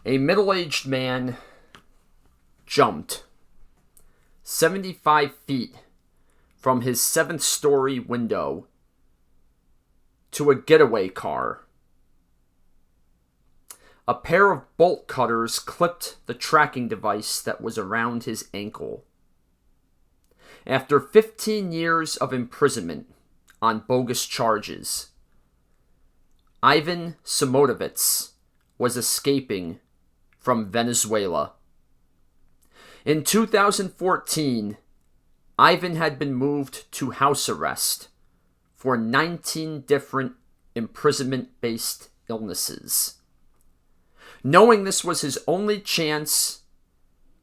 A middle-aged man jumped 75 feet from his 7th-story window to a getaway car. A pair of bolt cutters clipped the tracking device that was around his ankle. After 15 years of imprisonment on bogus charges, Ivan Simotovitz was escaping from Venezuela. In 2014, Ivan had been moved to house arrest for 19 different imprisonment-based illnesses. Knowing this was his only chance,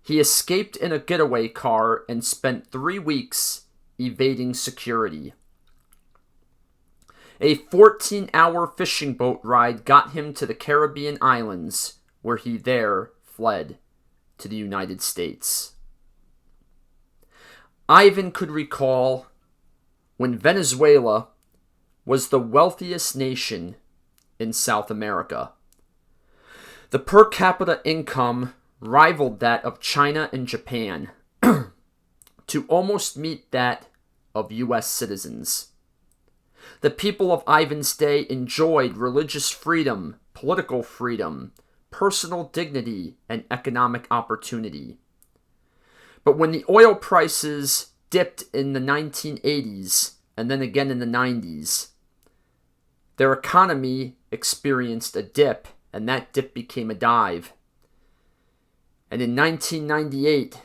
he escaped in a getaway car and spent 3 weeks evading security. A 14-hour fishing boat ride got him to the Caribbean islands, where he there fled to the United States. Ivan could recall when Venezuela was the wealthiest nation in South America. The per capita income rivaled that of China and Japan to almost meet that of U.S. citizens. The people of Ivan's day enjoyed religious freedom, political freedom, personal dignity, and economic opportunity. But when the oil prices dipped in the 1980s and then again in the 90s, their economy experienced a dip, and that dip became a dive. And in 1998,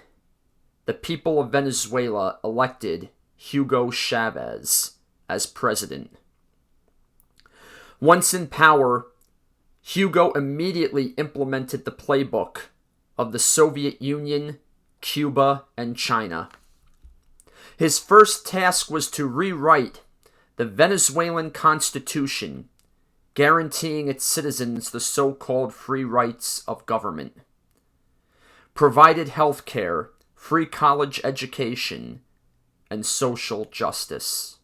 the people of Venezuela elected Hugo Chavez as president. Once in power, Hugo immediately implemented the playbook of the Soviet Union, Cuba, and China. His first task was to rewrite the Venezuelan Constitution, guaranteeing its citizens the so-called free rights of government, provided health care, free college education, and social justice.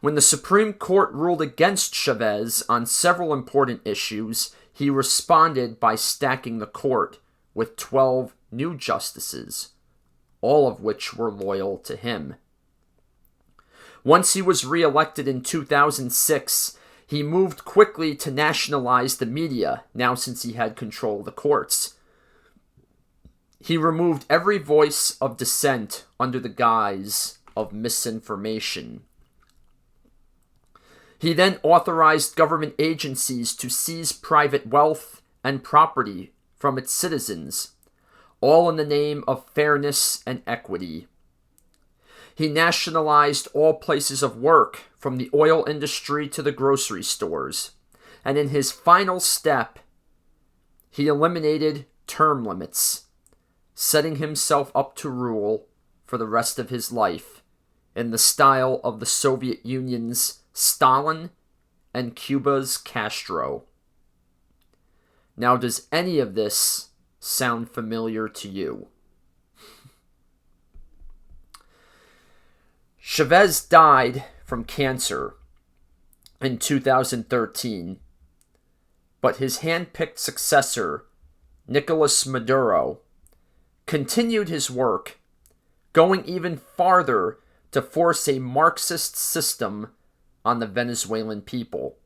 When the Supreme Court ruled against Chavez on several important issues, he responded by stacking the court with 12 new justices, all of which were loyal to him. Once he was re-elected in 2006, he moved quickly to nationalize the media, now since he had control of the courts. He removed every voice of dissent under the guise of misinformation. He then authorized government agencies to seize private wealth and property from its citizens, all in the name of fairness and equity. He nationalized all places of work, from the oil industry to the grocery stores, and in his final step, he eliminated term limits, setting himself up to rule for the rest of his life in the style of the Soviet Union's Stalin and Cuba's Castro. Now, does any of this sound familiar to you? Chavez died from cancer in 2013, but his hand-picked successor, Nicolas Maduro, continued his work, going even farther to force a Marxist system on the Venezuelan people.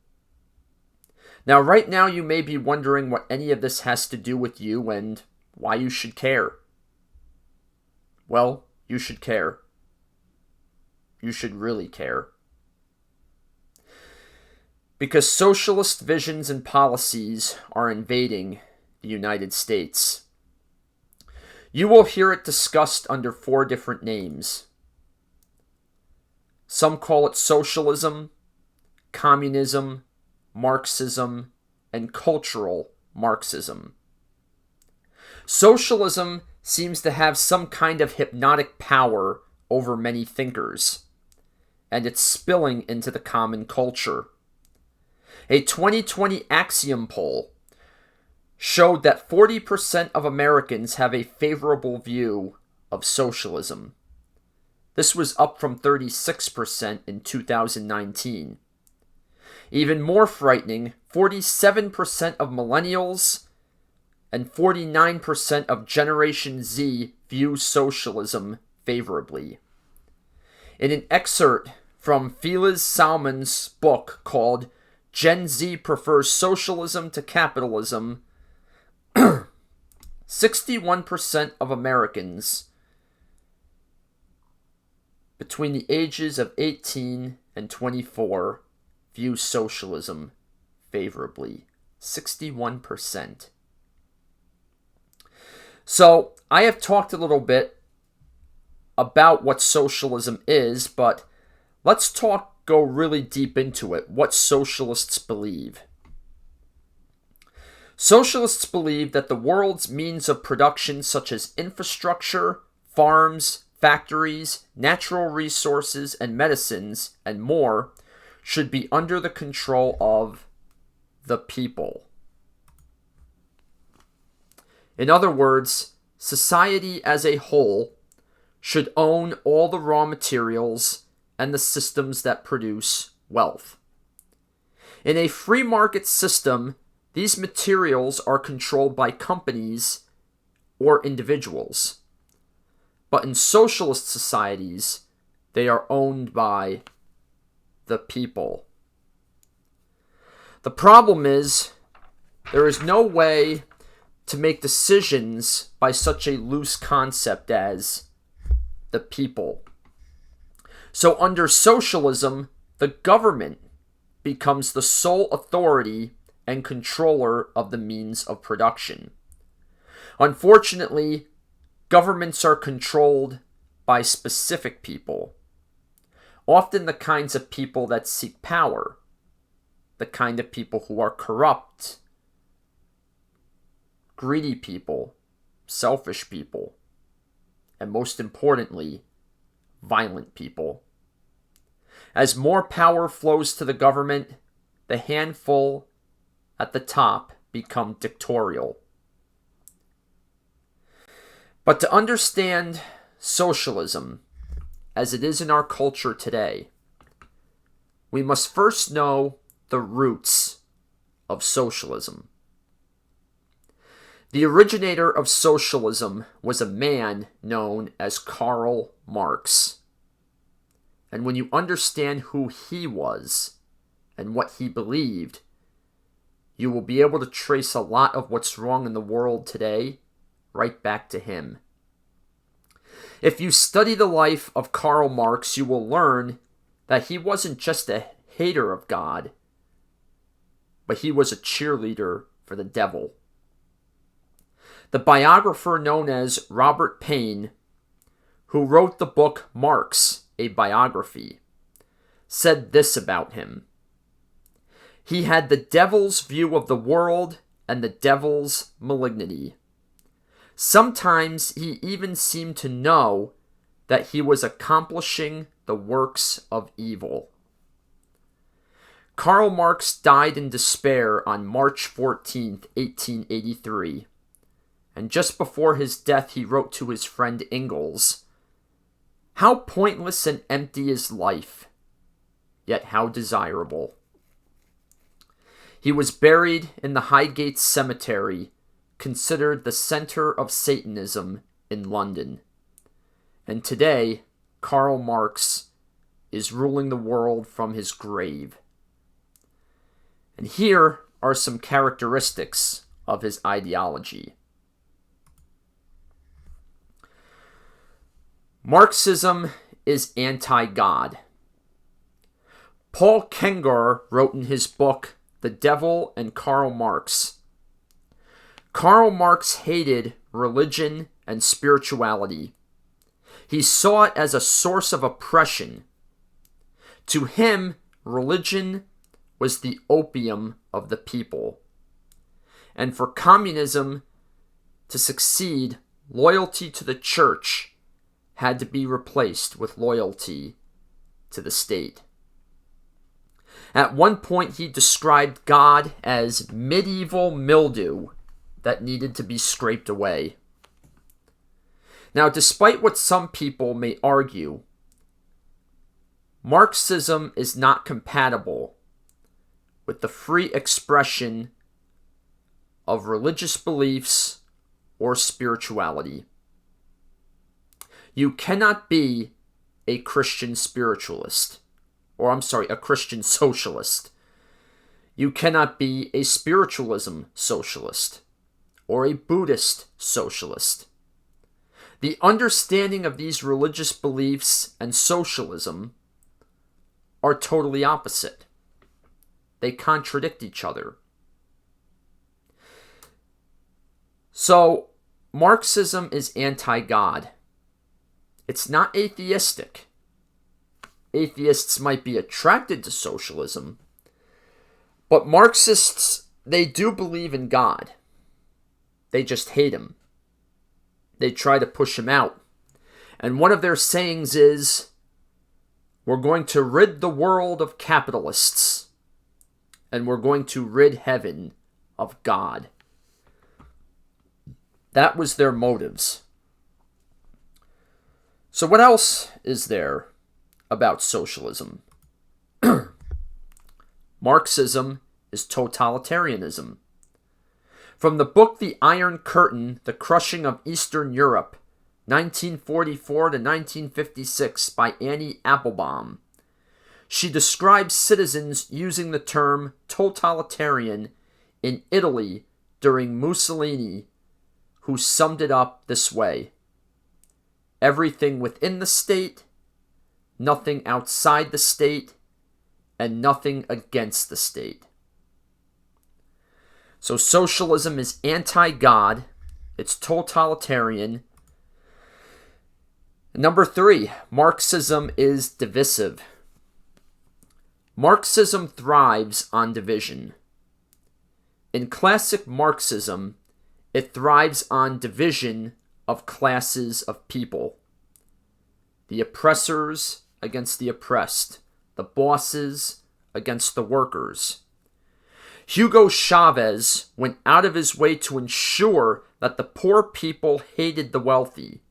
Now, right now, you may be wondering what any of this has to do with you and why you should care. Well, you should care. You should really care. Because socialist visions and policies are invading the United States. You will hear it discussed under 4 different names. Some call it socialism, communism, Marxism, and cultural Marxism. Socialism seems to have some kind of hypnotic power over many thinkers, and it's spilling into the common culture. A 2020 Axiom poll showed that 40% of Americans have a favorable view of socialism. This was up from 36% in 2019. Even more frightening, 47% of millennials and 49% of Generation Z view socialism favorably. In an excerpt from Feliz Salman's book called Gen Z Prefers Socialism to Capitalism, 61% of Americans between the ages of 18 and 24 view socialism favorably. 61%. So, I have talked a little bit about what socialism is, but let's go really deep into it. What socialists believe. Socialists believe that the world's means of production, such as infrastructure, farms, factories, natural resources, and medicines, and more, should be under the control of the people. In other words, society as a whole should own all the raw materials and the systems that produce wealth. In a free market system, these materials are controlled by companies or individuals. But in socialist societies, they are owned by the people. The problem is, there is no way to make decisions by such a loose concept as the people. So under socialism, the government becomes the sole authority and controller of the means of production. Unfortunately, governments are controlled by specific people, often the kinds of people that seek power, the kind of people who are corrupt, greedy people, selfish people, and most importantly, violent people. As more power flows to the government, the handful at the top become dictatorial. But to understand socialism as it is in our culture today, we must first know the roots of socialism. The originator of socialism was a man known as Karl Marx. And when you understand who he was and what he believed, you will be able to trace a lot of what's wrong in the world today right back to him. If you study the life of Karl Marx, you will learn that he wasn't just a hater of God, but he was a cheerleader for the devil. The biographer known as Robert Payne, who wrote the book Marx, a biography, said this about him. He had the devil's view of the world and the devil's malignity. Sometimes he even seemed to know that he was accomplishing the works of evil. Karl Marx died in despair on March 14, 1883. And just before his death, he wrote to his friend Engels, "How pointless and empty is life, yet how desirable." He was buried in the Highgate Cemetery, considered the center of Satanism in London. And today, Karl Marx is ruling the world from his grave. And here are some characteristics of his ideology. Marxism is anti-God. Paul Kengar wrote in his book, The Devil and Karl Marx. Karl Marx hated religion and spirituality. He saw it as a source of oppression. To him, religion was the opium of the people. And for communism to succeed, loyalty to the church had to be replaced with loyalty to the state. At one point, he described God as medieval mildew that needed to be scraped away. Now, despite what some people may argue, Marxism is not compatible with the free expression of religious beliefs or spirituality. You cannot be a Christian spiritualist, a Christian socialist. You cannot be a spiritualism socialist or a Buddhist socialist. The understanding of these religious beliefs and socialism are totally opposite. They contradict each other. So, Marxism is anti-God. It's not atheistic. Atheists might be attracted to socialism, but Marxists, they do believe in God. They just hate him. They try to push him out. And one of their sayings is, we're going to rid the world of capitalists, and we're going to rid heaven of God. That was their motives. So what else is there about socialism? Marxism is totalitarianism. From the book The Iron Curtain, The Crushing of Eastern Europe, 1944 to 1956 by Annie Applebaum, she describes citizens using the term totalitarian in Italy during Mussolini, who summed it up this way: everything within the state, nothing outside the state, and nothing against the state. So socialism is anti-God, it's totalitarian. Number 3, Marxism is divisive. Marxism thrives on division. In classic Marxism, it thrives on division of classes of people. The oppressors against the oppressed, the bosses against the workers. Hugo Chavez went out of his way to ensure that the poor people hated the wealthy.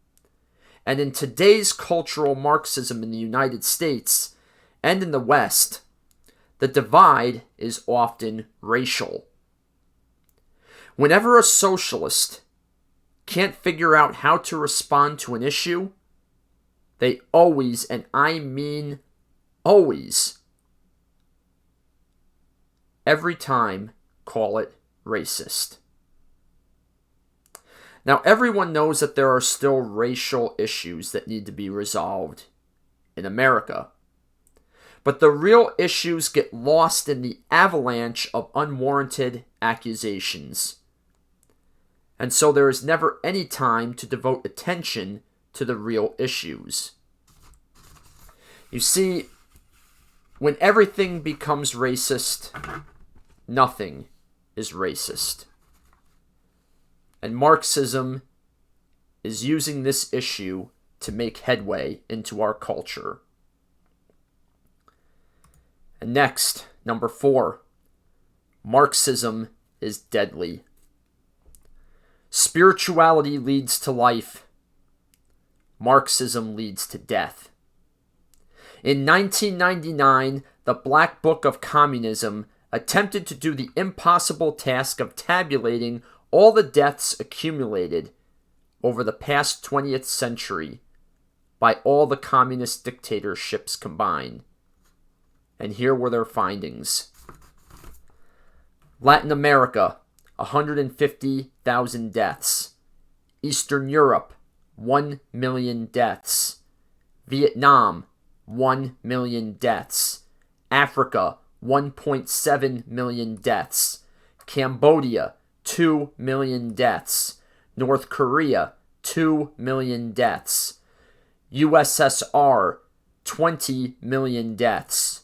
And in today's cultural Marxism in the United States and in the West, the divide is often racial. Whenever a socialist can't figure out how to respond to an issue, they always, and I mean always, every time call it racist. Now, everyone knows that there are still racial issues that need to be resolved in America. But the real issues get lost in the avalanche of unwarranted accusations. And so there is never any time to devote attention to the real issues. You see, when everything becomes racist, nothing is racist. And Marxism is using this issue to make headway into our culture. And next, number 4, Marxism is deadly. Spirituality leads to life. Marxism leads to death. In 1999, the Black Book of Communism attempted to do the impossible task of tabulating all the deaths accumulated over the past 20th century by all the communist dictatorships combined. And here were their findings. Latin America, 150,000 deaths. Eastern Europe, 1 million deaths. Vietnam, 1 million deaths. Africa, 1.7 million deaths. Cambodia, 2 million deaths. North Korea, 2 million deaths. USSR, 20 million deaths.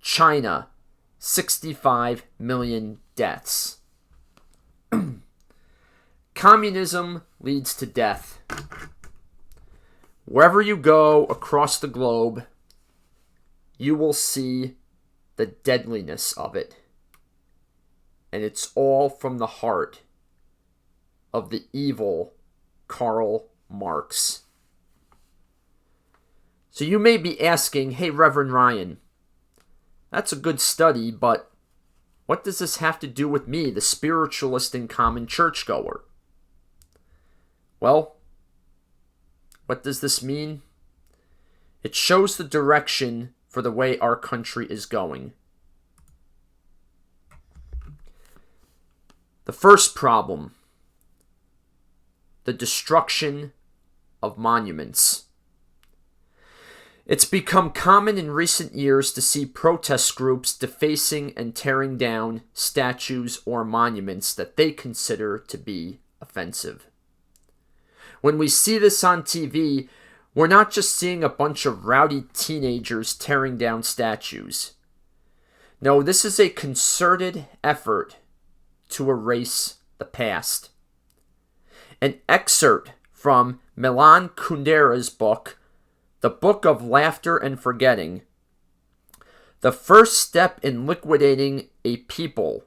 China, 65 million deaths. Communism leads to death. Wherever you go across the globe, you will see the deadliness of it. And it's all from the heart of the evil Karl Marx. So you may be asking, hey, Reverend Ryan, that's a good study, but What does this have to do with me, the spiritualist and common churchgoer? Well, what does this mean? It shows the direction for the way our country is going. The first problem, the destruction of monuments. It's become common in recent years to see protest groups defacing and tearing down statues or monuments that they consider to be offensive. When we see this on TV, we're not just seeing a bunch of rowdy teenagers tearing down statues. No, this is a concerted effort to erase the past. An excerpt from Milan Kundera's book, The Book of Laughter and Forgetting. The first step in liquidating a people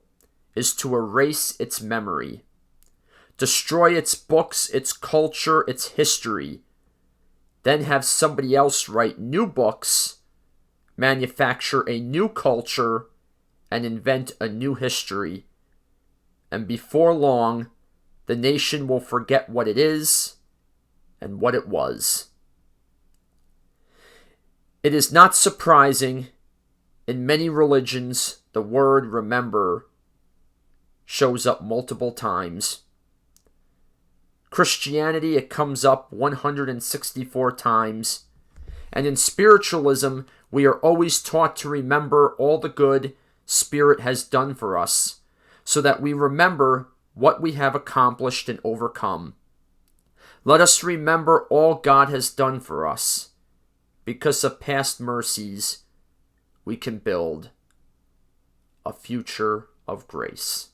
is to erase its memory, destroy its books, its culture, its history, then have somebody else write new books, manufacture a new culture, and invent a new history. And before long, the nation will forget what it is and what it was. It is not surprising, in many religions, the word remember shows up multiple times. Christianity, it comes up 164 times. And in spiritualism, we are always taught to remember all the good Spirit has done for us, so that we remember what we have accomplished and overcome. Let us remember all God has done for us. Because of past mercies, we can build a future of grace.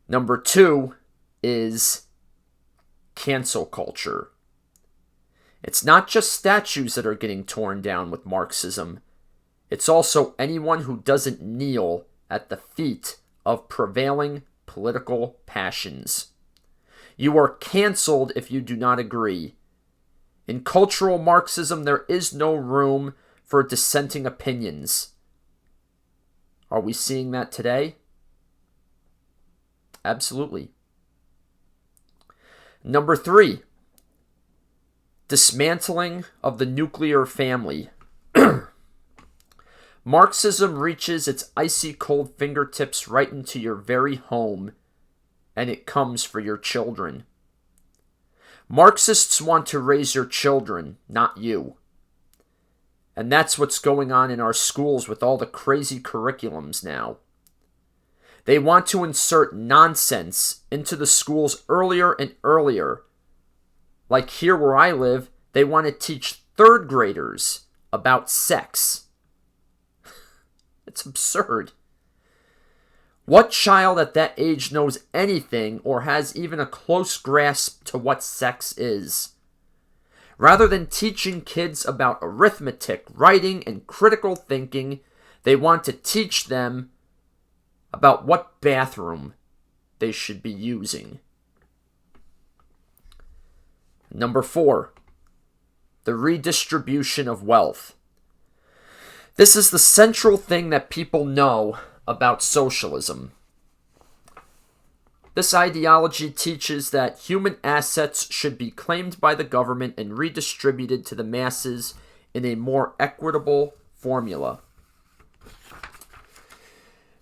Number 2 is cancel culture. It's not just statues that are getting torn down with Marxism. It's also anyone who doesn't kneel at the feet of prevailing political passions. You are canceled if you do not agree. In cultural Marxism, there is no room for dissenting opinions. Are we seeing that today? Absolutely. Number 3, dismantling of the nuclear family. Marxism reaches its icy cold fingertips right into your very home, and it comes for your children. Marxists want to raise your children, not you. And that's what's going on in our schools with all the crazy curriculums now. They want to insert nonsense into the schools earlier and earlier. Like here where I live, they want to teach 3rd graders about sex. It's absurd. What child at that age knows anything or has even a close grasp to what sex is? Rather than teaching kids about arithmetic, writing, and critical thinking, they want to teach them about what bathroom they should be using. Number 4, the redistribution of wealth. This is the central thing that people know about socialism. This ideology teaches that human assets should be claimed by the government and redistributed to the masses in a more equitable formula.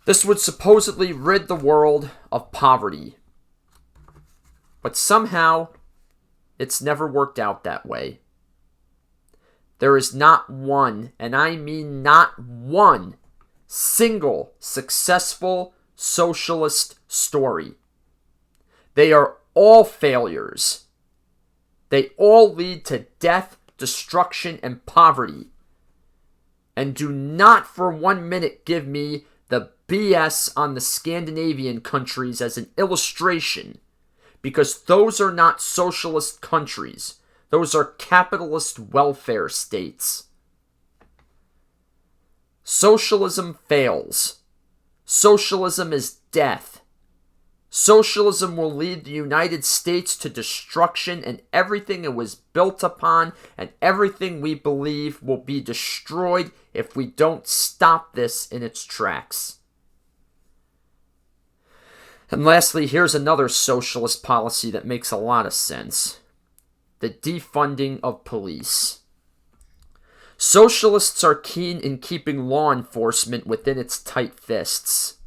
This would supposedly rid the world of poverty. But somehow, it's never worked out that way. There is not one, and I mean not one, single successful socialist story. They are all failures. They all lead to death, destruction, and poverty. And do not for 1 minute give me the BS on the Scandinavian countries as an illustration, because those are not socialist countries. Those are capitalist welfare states. Socialism fails. Socialism is death. Socialism will lead the United States to destruction, and everything it was built upon and everything we believe will be destroyed if we don't stop this in its tracks. And lastly, here's another socialist policy that makes a lot of sense. The defunding of police. Socialists are keen in keeping law enforcement within its tight fists.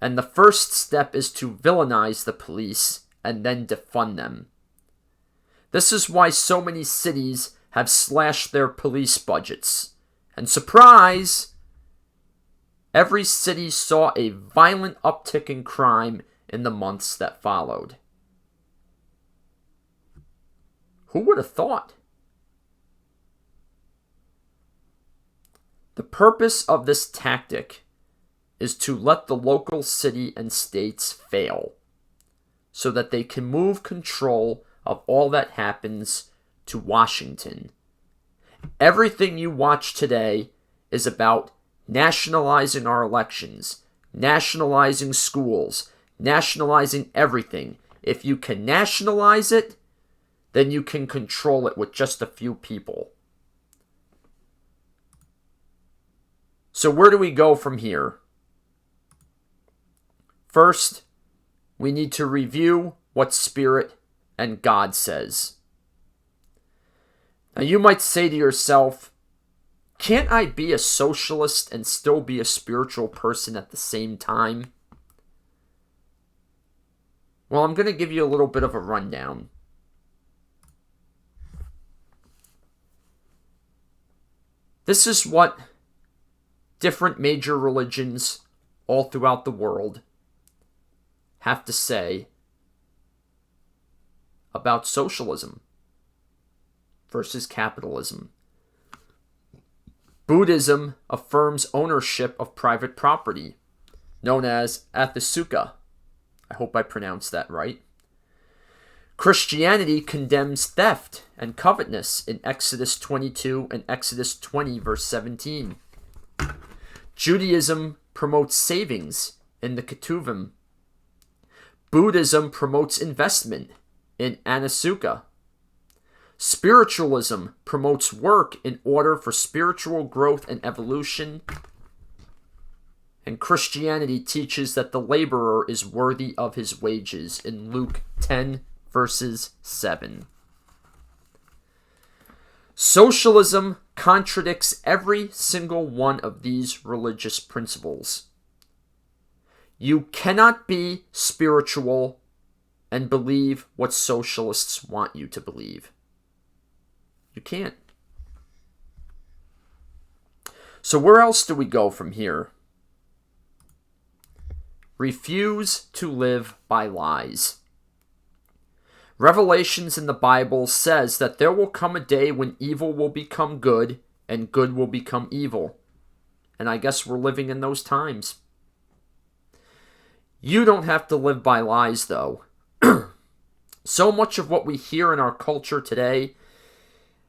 And the first step is to villainize the police and then defund them. This is why so many cities have slashed their police budgets. And surprise! Every city saw a violent uptick in crime in the months that followed. Who would have thought? The purpose of this tactic is to let the local city and states fail, so that they can move control of all that happens to Washington. Everything you watch today is about nationalizing our elections, nationalizing schools, nationalizing everything. If you can nationalize it, then you can control it with just a few people. So where do we go from here? First, we need to review what Spirit and God says. Now you might say to yourself, can't I be a socialist and still be a spiritual person at the same time? Well, I'm going to give you a little bit of a rundown. This is what different major religions all throughout the world have to say about socialism versus capitalism. Buddhism affirms ownership of private property, known as Athasuka. I hope I pronounced that right. Christianity condemns theft and covetousness in Exodus 22 and Exodus 20, verse 17. Judaism promotes savings in the Ketuvim. Buddhism promotes investment in Anasuka. Spiritualism promotes work in order for spiritual growth and evolution. And Christianity teaches that the laborer is worthy of his wages in Luke 10, verses 7. Socialism contradicts every single one of these religious principles. You cannot be spiritual and believe what socialists want you to believe. You can't. So where else do we go from here? Refuse to live by lies. Revelations in the Bible says that there will come a day when evil will become good and good will become evil. And I guess we're living in those times. You don't have to live by lies, though. So much of what we hear in our culture today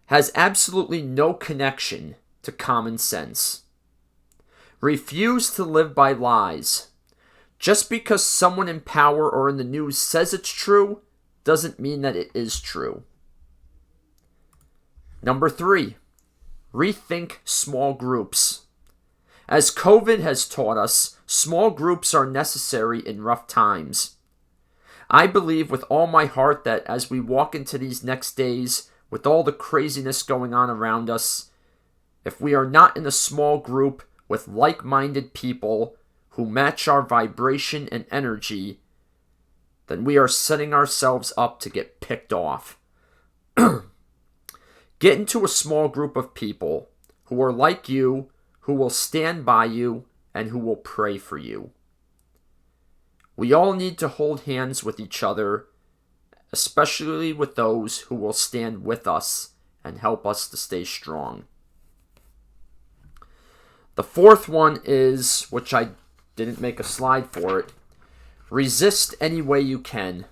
has absolutely no connection to common sense. Refuse to live by lies. Just because someone in power or in the news says it's true, doesn't mean that it is true. Number 3, rethink small groups. As COVID has taught us, small groups are necessary in rough times. I believe with all my heart that as we walk into these next days, with all the craziness going on around us, if we are not in a small group with like-minded people who match our vibration and energy, then we are setting ourselves up to get picked off. Get into a small group of people who are like you, who will stand by you, and who will pray for you. We all need to hold hands with each other, especially with those who will stand with us and help us to stay strong. The fourth one is, which I didn't make a slide for it, resist any way you can.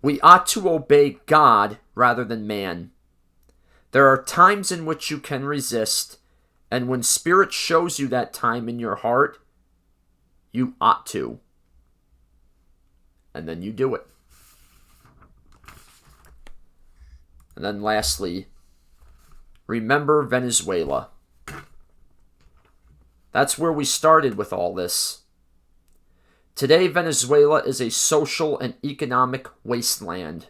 We ought to obey God rather than man. There are times in which you can resist, and when Spirit shows you that time in your heart, you ought to. And then you do it. And then lastly, remember Venezuela. That's where we started with all this. Today, Venezuela is a social and economic wasteland.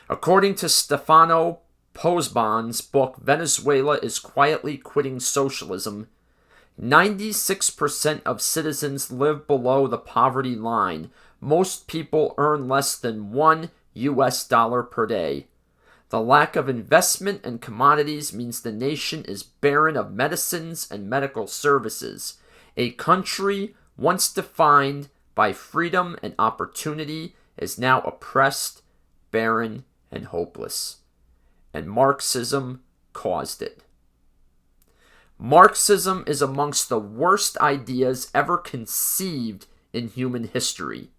According to Stefano Posban's book, Venezuela is quietly quitting socialism. 96% of citizens live below the poverty line. Most people earn less than $1 per day. The lack of investment and commodities means the nation is barren of medicines and medical services. A country once defined by freedom and opportunity is now oppressed, barren, and hopeless. And Marxism caused it. Marxism is amongst the worst ideas ever conceived in human history.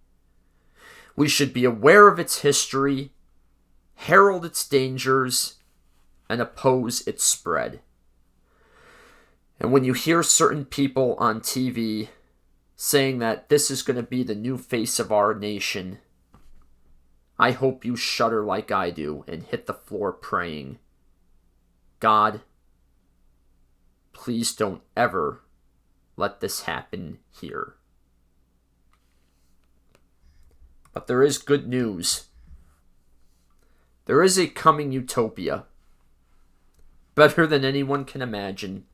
We should be aware of its history, herald its dangers, and oppose its spread. And when you hear certain people on TV saying that this is going to be the new face of our nation, I hope you shudder like I do and hit the floor praying, God, please don't ever let this happen here. But there is good news. There is a coming utopia, better than anyone can imagine.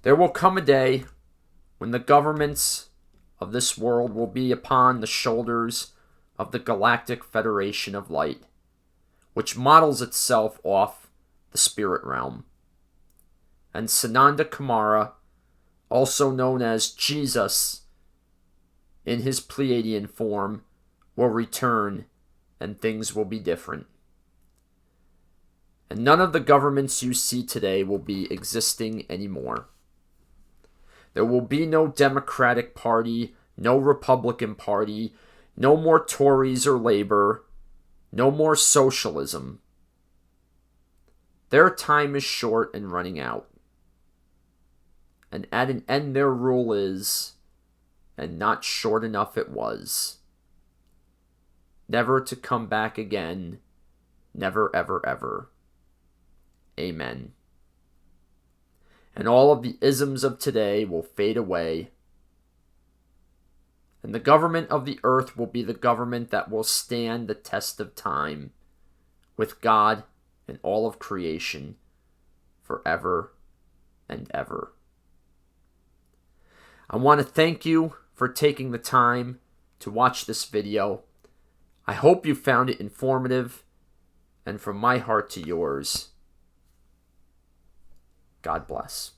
There will come a day when the governments of this world will be upon the shoulders of the Galactic Federation of Light, which models itself off the spirit realm. And Sananda Kumara, also known as Jesus in his Pleiadian form, will return and things will be different. And none of the governments you see today will be existing anymore. There will be no Democratic Party, no Republican Party, no more Tories or Labor, no more socialism. Their time is short and running out. And at an end their rule is, and not short enough it was. Never to come back again, never, ever, ever. Amen. And all of the isms of today will fade away. And the government of the earth will be the government that will stand the test of time with God and all of creation forever and ever. I want to thank you for taking the time to watch this video. I hope you found it informative, and from my heart to yours, God bless.